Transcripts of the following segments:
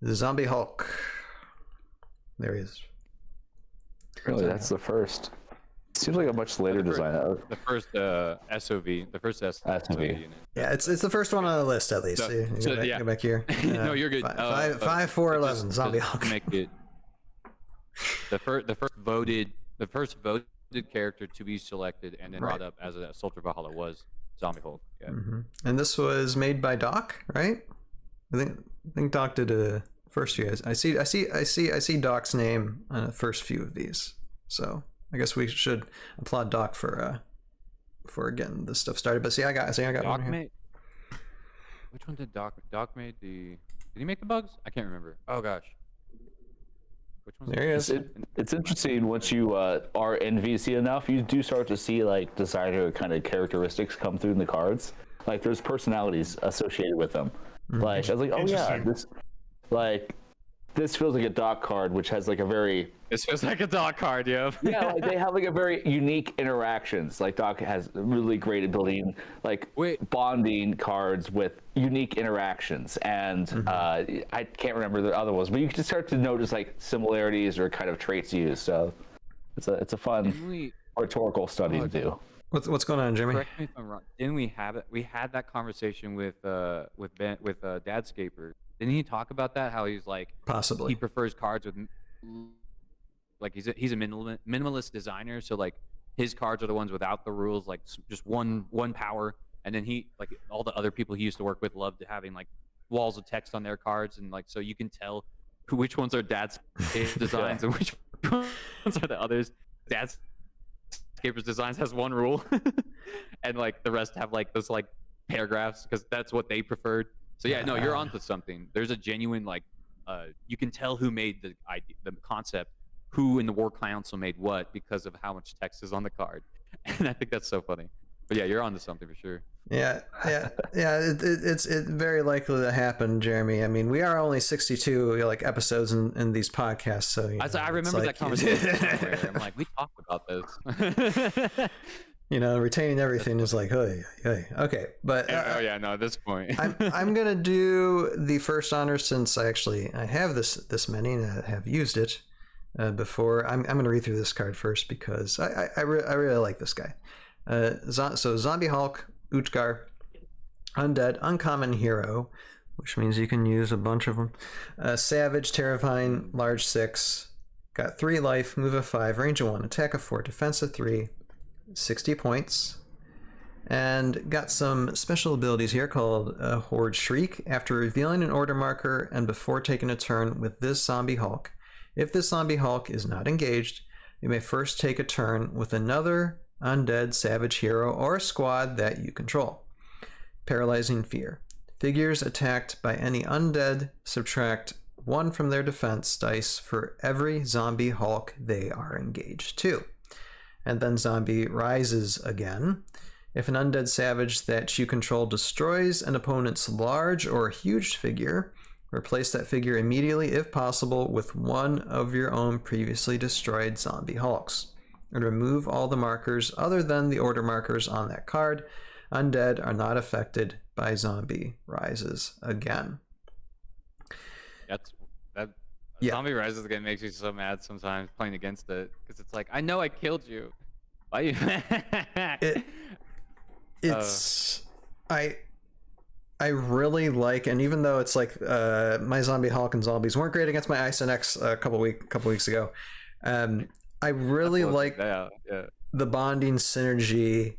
Zombie Hulk. There he is. Really, that's the first. Seems like a much later design. The first SOV. The first SOV unit. Yeah, it's the first one on the list at least. Go back here. No, you're good. 5, 4, 11. Zombie Hulk. Make it the first voted character to be selected and then brought up as a Soldier Valhalla was Zombie Hulk. Yeah. Mm-hmm. And this was made by Doc, right? I think Doc did a first few. I see Doc's name on the first few of these. So I guess we should applaud Doc for getting this stuff started. But I got Doc one here. made. Which one did Doc made the? Did he make the bugs? I can't remember. Oh gosh. Which one's there he is. It's interesting once you are in VC enough, you do start to see like designer kind of characteristics come through in the cards. Like there's personalities associated with them. Mm-hmm. Like I was like, oh yeah, this feels like a Doc card, which has like a very. This feels like a Doc card, yeah. Yeah, like they have like a very unique interactions. Like Doc has really great at building like bonding cards with unique interactions, and I can't remember the other ones, but you can just start to notice like similarities or kind of traits used. So it's a fun rhetorical study to do. What's going on, Jimmy? Correct me if I'm wrong. Didn't we have it? We had that conversation with Dadscaper. Didn't he talk about that? How he's like possibly he prefers cards with like he's a minimalist designer, so like his cards are the ones without the rules, like just one power, and then he like all the other people he used to work with loved having like walls of text on their cards, and like so you can tell which ones are Dad's designs and which ones are the others. Dad's Scaper's designs has one rule, and like the rest have like those like paragraphs because that's what they preferred. So yeah, no, you're onto something. There's a genuine like, you can tell who made the idea, the concept, who in the War Council made what because of how much text is on the card, and I think that's so funny. But yeah, you're onto something for sure. Yeah. It's very likely to happen, Jeremy. I mean, we are only 62 like episodes in these podcasts, so I remember that conversation. I'm like, we talked about this. Retaining everything is like, hey. Okay, but at this point, I'm gonna do the first honor since I have this many and I have used it before. I'm gonna read through this card first because I really like this guy. So Zombie Hulk, Utgar, Undead, Uncommon Hero, which means you can use a bunch of them. Savage, Terrifying, Large 6, got 3 life, move of 5, range of 1, attack of 4, defense of 3. 60 points, and got some special abilities here called Horde Shriek. After revealing an order marker and before taking a turn with this Zombie Hulk, if this Zombie Hulk is not engaged, you may first take a turn with another undead savage hero or squad that you control. Paralyzing Fear. Figures attacked by any undead subtract 1 from their defense dice for every Zombie Hulk they are engaged to. And then Zombie Rises again. If an undead savage that you control destroys an opponent's large or huge figure, replace that figure immediately, if possible, with one of your own previously destroyed Zombie Hulks. And remove all the markers other than the order markers on that card. Undead are not affected by Zombie Rises again. Yeah. Zombie Rises again makes me so mad sometimes playing against it because it's like, I know I killed you. Why you? I really like, and even though it's like my Zombie Hulk and Zombies weren't great against my Ice and X a couple weeks ago, I really like the bonding synergy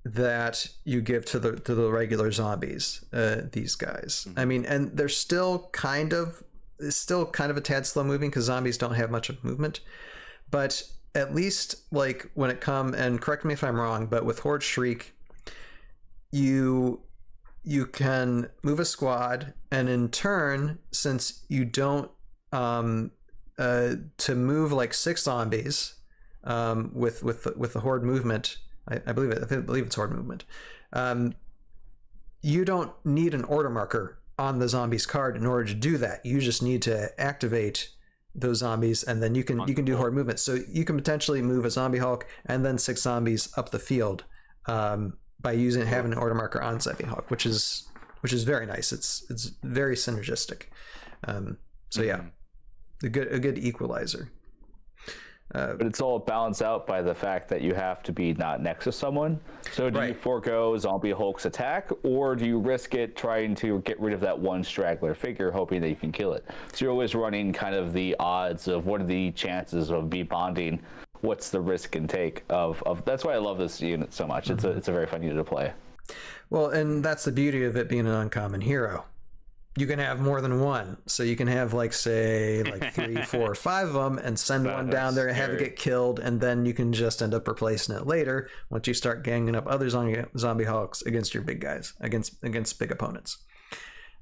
that you give to the regular zombies. These guys, I mean, and they're still kind of a tad slow moving because zombies don't have much of movement, but at least like when it come, and correct me if I'm wrong, but with Horde Shriek, you can move a squad, and in turn, since you don't to move like 6 zombies with the horde movement, I believe it's horde movement, you don't need an order marker on the zombies card in order to do that. You just need to activate those zombies, and then you can do horde movement. So you can potentially move a Zombie Hulk and then 6 zombies up the field by having an order marker on Zombie Hulk, which is very nice. It's very synergistic. So yeah, a good equalizer. But it's all balanced out by the fact that you have to be not next to someone. So do you forego Zombie Hulk's attack, or do you risk it trying to get rid of that one straggler figure, hoping that you can kill it? So you're always running kind of the odds of what are the chances of me bonding, what's the risk and take of that's why I love this unit so much. It's a very fun unit to play. Well, and that's the beauty of it being an uncommon hero. You can have more than one, so you can have like 3, 4, or 5 of them, and send one down there and have it get killed, and then you can just end up replacing it later once you start ganging up other zombie Hulks against your big guys, against big opponents.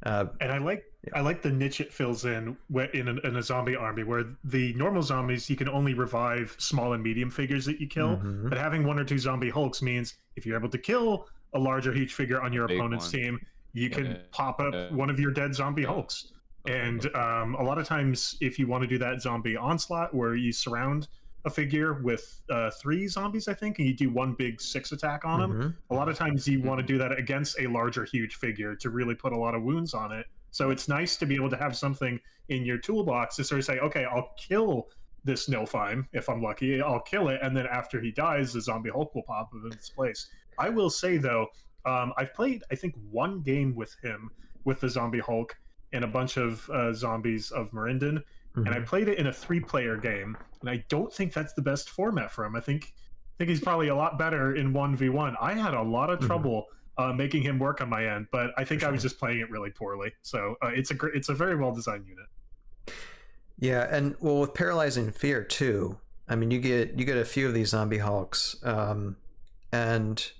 And I like the niche it fills in a zombie army, where the normal zombies you can only revive small and medium figures that you kill, but having 1 or 2 zombie Hulks means if you're able to kill a large or huge figure on your opponent's team, you can pop up one of your dead zombie Hulks. And a lot of times, if you want to do that zombie onslaught where you surround a figure with 3 zombies, I think, and you do one big 6 attack on them, a lot of times you want to do that against a large or huge figure to really put a lot of wounds on it. So it's nice to be able to have something in your toolbox to sort of say, okay, I'll kill this Nilfheim if I'm lucky. I'll kill it, and then after he dies, the zombie Hulk will pop in its place. I will say, though, I've played, I think, 1 game with him, with the zombie Hulk and a bunch of zombies of Marindin, and I played it in a 3-player game, and I don't think that's the best format for him. I think he's probably a lot better in 1v1. I had a lot of trouble making him work on my end, but I think I was just playing it really poorly. So it's a very well designed unit. Yeah, and well, with Paralyzing Fear too, I mean, you get a few of these zombie Hulks, and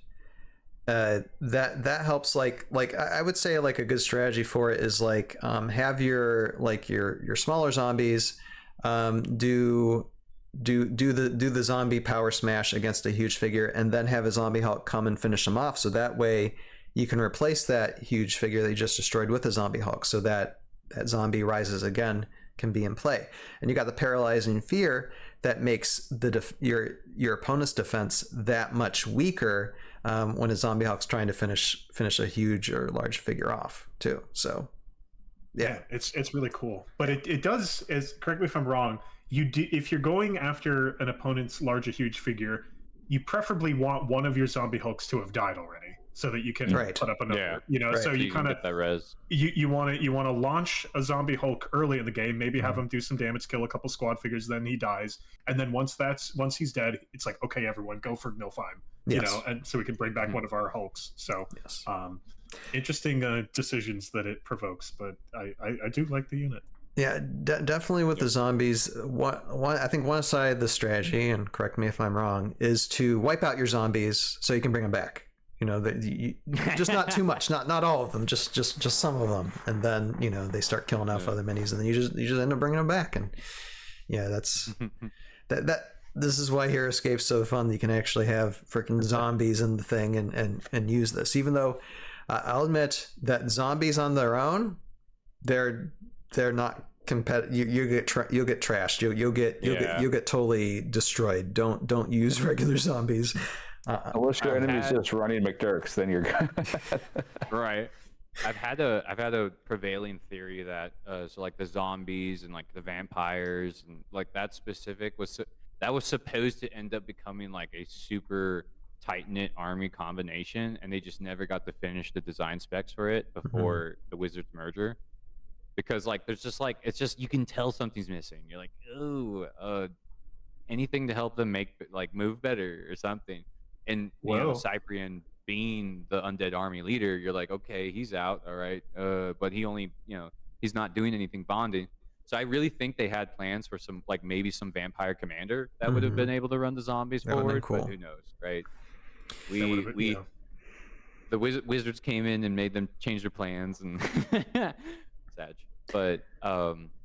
that helps. Like I would say, like, a good strategy for it is like have your smaller zombies do the zombie power smash against a huge figure, and then have a zombie Hulk come and finish them off. So that way you can replace that huge figure that you just destroyed with a zombie Hulk, so that zombie rises again can be in play. And you got the Paralyzing Fear that makes your opponent's defense that much weaker when a zombie Hulk's trying to finish a huge or large figure off too. So yeah, it's really cool. But it does, correct me if I'm wrong, if you're going after an opponent's large or huge figure, you preferably want one of your zombie Hulks to have died already, so that you can put up another. So you kind of you want to launch a zombie Hulk early in the game, maybe have him do some damage, kill a couple squad figures, then he dies, and then once he's dead, it's like, okay, everyone go for Nilfheim, and so we can bring back one of our Hulks. So interesting decisions that it provokes, but I do like the unit. Yeah, definitely with the zombies. I think one side of the strategy, and correct me if I'm wrong, is to wipe out your zombies so you can bring them back. Just not too much, not all of them, just some of them, and then they start killing off other minis, and then you just end up bringing them back. And yeah, that's that. This is why Heroscape's so fun. You can actually have freaking zombies in the thing and use this. Even though I'll admit that zombies on their own, they're not competitive. You'll get trashed. You'll get totally destroyed. Don't use regular zombies. Unless your enemy's just running McDurks, then you're good. Right. I've had a prevailing theory that so like the zombies and like the vampires and like that specific was supposed to end up becoming like a super tight-knit army combination, and they just never got to finish the design specs for it before the Wizards merger. Because like there's just like you can tell something's missing. You're like, oh, anything to help them move better or something. And Cyprian being the undead army leader, you're like, okay, he's out, all right. But he only, he's not doing anything bonding. So I really think they had plans for some, like maybe some vampire commander that would have been able to run the zombies forward. Cool. But who knows, right? The Wizards came in and made them change their plans and sad. But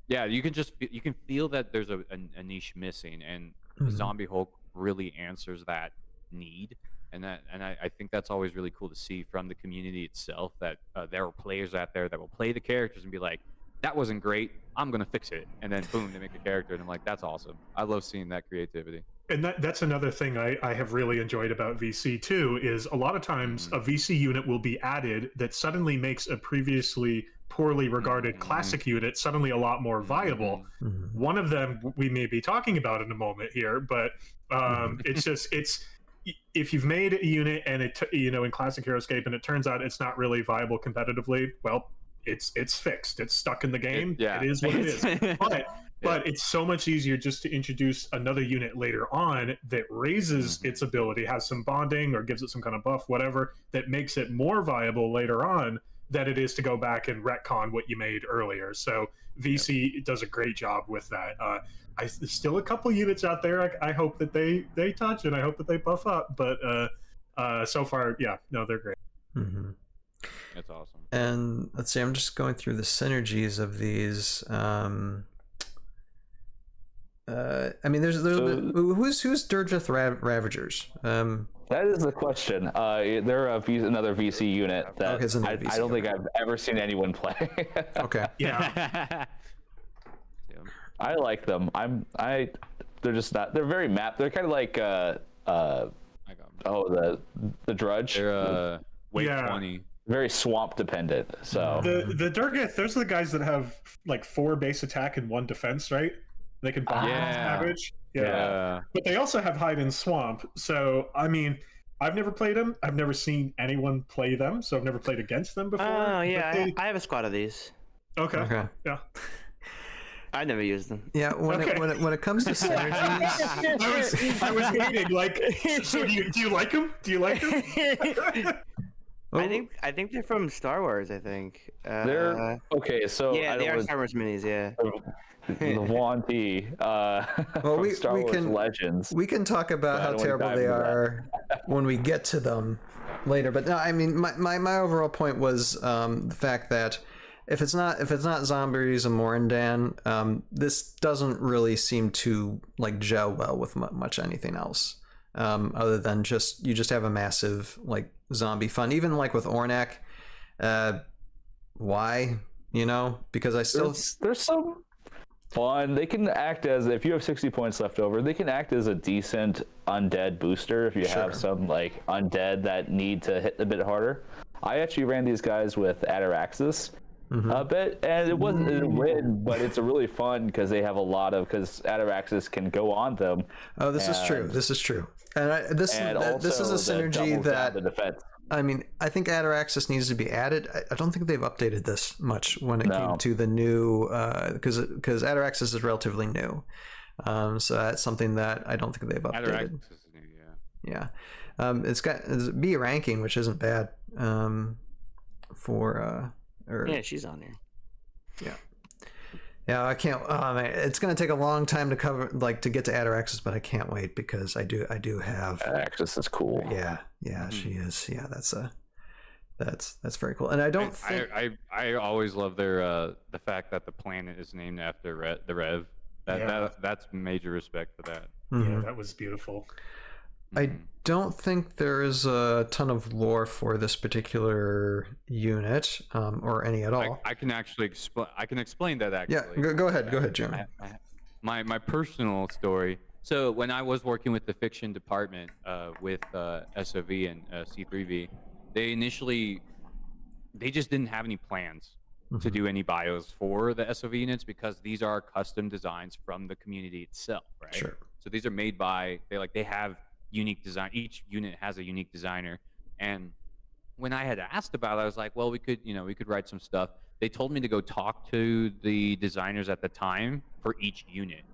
yeah, you can feel that there's a niche missing, and Zombie Hulk really answers that need. And I think that's always really cool to see from the community itself, that there are players out there that will play the characters and be like, that wasn't great, I'm gonna fix it, and then boom, they make a character, and I'm like, that's awesome. I love seeing that creativity. And that's another thing I have really enjoyed about VC too, is a lot of times a VC unit will be added that suddenly makes a previously poorly regarded classic unit suddenly a lot more viable. One of them we may be talking about in a moment here, but it's if you've made a unit and it in classic Heroscape and it turns out it's not really viable competitively, well, it's fixed. It's stuck in the game. It is what it is. But it's so much easier just to introduce another unit later on that raises its ability, has some bonding or gives it some kind of buff, whatever, that makes it more viable later on than it is to go back and retcon what you made earlier. So VC does a great job with that. There's still a couple units out there I hope that they touch, and I hope that they buff up. But so far, they're great. That's awesome. And let's see, I'm just going through the synergies of these. I mean, who's Durgeth Ravagers? That is the question. They're another VC unit that I don't think I've ever seen anyone play. Okay. Yeah. I like them. They're just not. They're very mapped. They're kind of like the Drudge. They're wave 20. Very swamp dependent. So the Durgeth, those are the guys that have like 4 base attack and 1 defense, right? They can bomb average. Yeah. But they also have hide in swamp. So I mean, I've never played them. I've never seen anyone play them, so I've never played against them before. Oh yeah, I have a squad of these. Okay. Yeah. I never used them. Yeah, when it comes to synergies, I was waiting. Like, so do you like them? Do you like them? I think they're from Star Wars. I think they're okay. So they are Star Wars minis. Yeah. The Wanty, from Star Wars Legends. We can talk about how terrible they are when we get to them later. But no, I mean, my overall point was the fact that if it's not zombies and Morandan, this doesn't really seem to like gel well with much anything else, other than you just have a massive like zombie fun. Even like with Ornak, why? Because I still there's some fun. They can act as, if you have 60 points left over, they can act as a decent undead booster if you have some like undead that need to hit a bit harder. I actually ran these guys with Ataraxis a bit, and it wasn't a win, but it's a really fun because they have because Ataraxis can go on them. Oh, this is true. And this is a synergy that the defense. I mean, I think Ataraxis needs to be added. I don't think they've updated this much when it came to the new, because Ataraxis is relatively new. So that's something that I don't think they've updated. Ataraxis is new, yeah. It's got B ranking, which isn't bad. Yeah, she's on there. Yeah. Yeah, I can't. It's going to take a long time to to get to Ataraxis, but I can't wait because I do have. Ataraxis is cool. Yeah, she is. Yeah, that's very cool. And I don't think I always love their the fact that the planet is named after the Rev. That's major respect for that. Yeah, that was beautiful. I don't think there is a ton of lore for this particular unit, or any at all. I can actually explain that actually. Yeah, go ahead, Jim. My personal story. So when I was working with the fiction department with SOV and C3V, they just didn't have any plans to do any bios for the SOV units because these are custom designs from the community itself, right? Sure. So these are made by they have unique design. Each unit has a unique designer, and when I had asked about it, I was like, well, we could write some stuff. They told me to go talk to the designers at the time for each unit,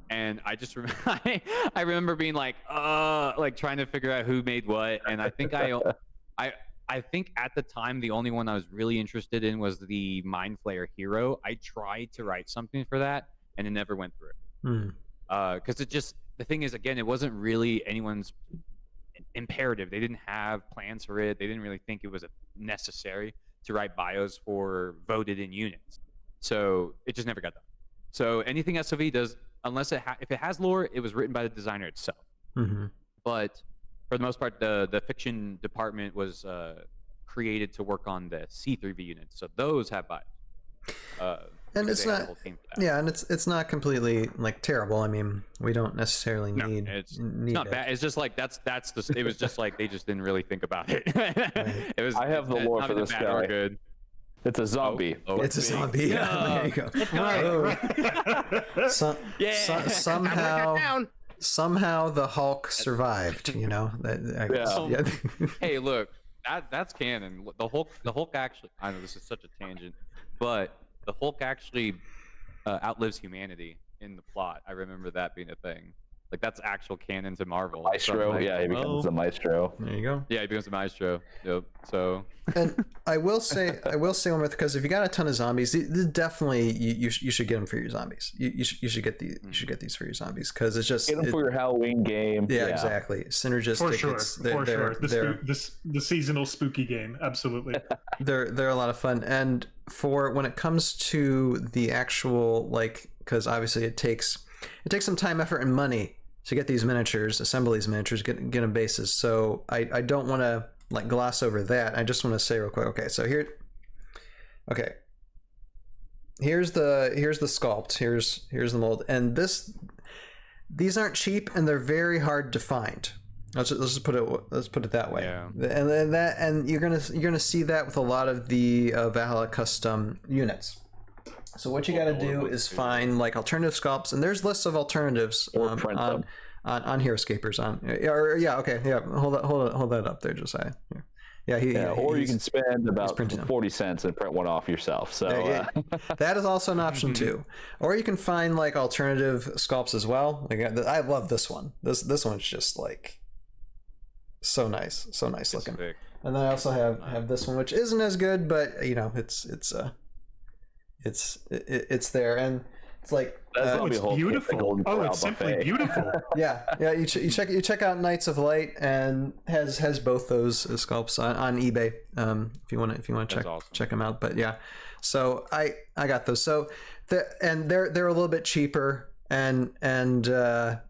and I just I remember being like trying to figure out who made what, and I think I think at the time the only one I was really interested in was the Mind Flayer Hero. I tried to write something for that, and it never went through. Because the thing is, again, it wasn't really anyone's imperative. They didn't have plans for it. They didn't really think it was necessary to write bios for voted in units. So it just never got done. So anything SOV does, unless if it has lore, it was written by the designer itself. But for the most part, the fiction department was created to work on the C3V units. So those have bios. And because it's they had a not, whole team for that. yeah, and it's not completely like terrible. I mean, we don't necessarily No, need it's need not it. bad. It's just like that's the. It was just like they just didn't really think about it. It was. I have the lore not for even this bad or guy. good. It's a zombie. It's a zombie. Yeah, there you go. So, somehow the Hulk survived. You know that. I guess. Yeah. Hey, look, that's canon. The Hulk actually. I know this is such a tangent, but the Hulk actually outlives humanity in the plot. I remember that being a thing. Like that's actual canon to Marvel. Maestro. Like, Yeah, he becomes the maestro. There you go. Yeah, he becomes a maestro. Yep. So. And I will say one more, because if you got a ton of zombies, definitely you should get them for your zombies. You should get these for your zombies, because it's just Get them for your Halloween game. Yeah, exactly. Synergistic. For sure. The seasonal spooky game. Absolutely. They're a lot of fun. And for when it comes to the actual, like, because obviously it takes some time, effort, and money to get these miniatures, assemble these miniatures, get them bases. So I don't want to like gloss over that. I just want to say real quick. Okay, so here's the sculpt. Here's the mold, and these aren't cheap, and they're very hard to find. Let's just put it that way. Yeah. And you're gonna see that with a lot of the Valhalla Custom units. So what you got to do is find like alternative sculpts, and there's lists of alternatives Or print them. on Heroscapers hold that up there, Josiah. Or you can spend about printing them. 40 cents and print one off yourself. So that is also an option too. Or you can find like alternative sculpts as well. Like I love this one. This one's just like so nice looking. Sick. And then I also have this one, which isn't as good, but you know it's there, and it's like it's beautiful. Oh, it's simply beautiful. yeah. You check out Knights of Light, and has both those sculpts on eBay. If you want to check them out. But yeah, so I got those. So they're a little bit cheaper and a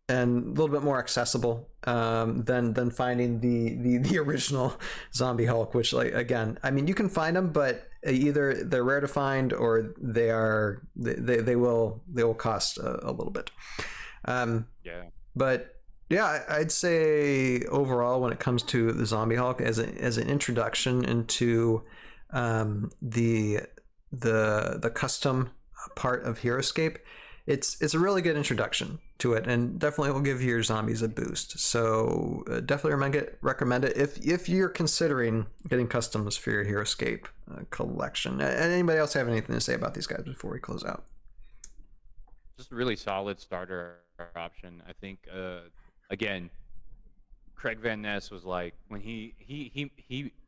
little bit more accessible than finding the original Zombie Hulk, which, like, again, I mean, you can find them, but either they're rare to find or they will cost a little bit. But yeah, I'd say overall, when it comes to the Zombie Hulk as an introduction into the custom part of Heroscape, it's a really good introduction to it, and definitely will give your zombies a boost. So definitely recommend it if you're considering getting customs for your Heroscape collection. Anybody else have anything to say about these guys before we close out? Just a really solid starter option. I think again, Craig Van Ness was like, when he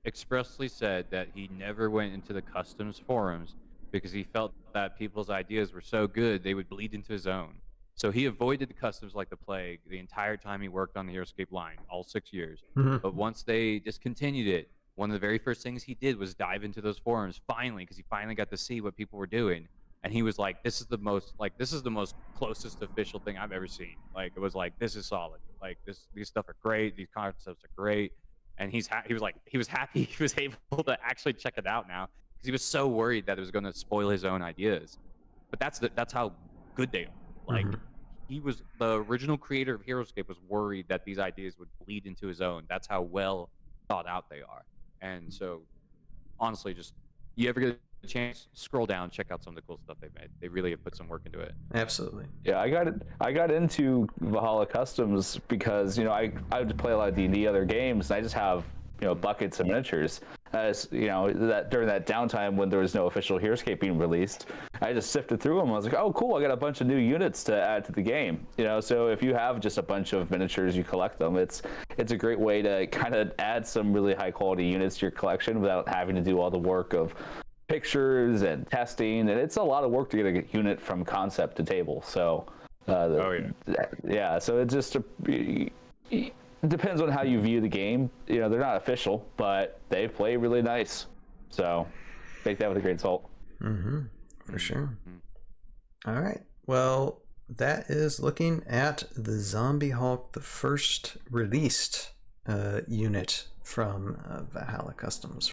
expressly said that he never went into the customs forums because he felt that people's ideas were so good they would bleed into his own. So he avoided the customs like the plague the entire time he worked on the Heroscape line, all 6 years. Mm-hmm. But once they discontinued it, one of the very first things he did was dive into those forums finally, because he finally got to see what people were doing. And he was like, this is the most closest official thing I've ever seen. Like, it was like, this is solid. Like, these stuff are great. These concepts are great. And he was happy he was able to actually check it out now, because he was so worried that it was going to spoil his own ideas. But that's how good they are. Like, he was the original creator of Heroscape was worried that these ideas would bleed into his own. That's how well thought out they are. And so, honestly, just you ever get a chance, scroll down, check out some of the cool stuff they've made. They really have put some work into it. Absolutely. Yeah, I got into Valhalla Customs because, you know, I would play a lot of D&D other games, and I just have, you know, buckets of miniatures. As you know, that during that downtime when there was no official Heroscape being released, I just sifted through them. I was like, oh, cool, I got a bunch of new units to add to the game. You know, so if you have just a bunch of miniatures, you collect them. It's a great way to kind of add some really high quality units to your collection without having to do all the work of pictures and testing. And it's a lot of work to get a unit from concept to table. So, so it's just it depends on how you view the game. You know, they're not official, but they play really nice. So take that with a grain of salt. For sure. All right. Well, that is looking at the Zombie Hulk, the first released unit from Valhalla Customs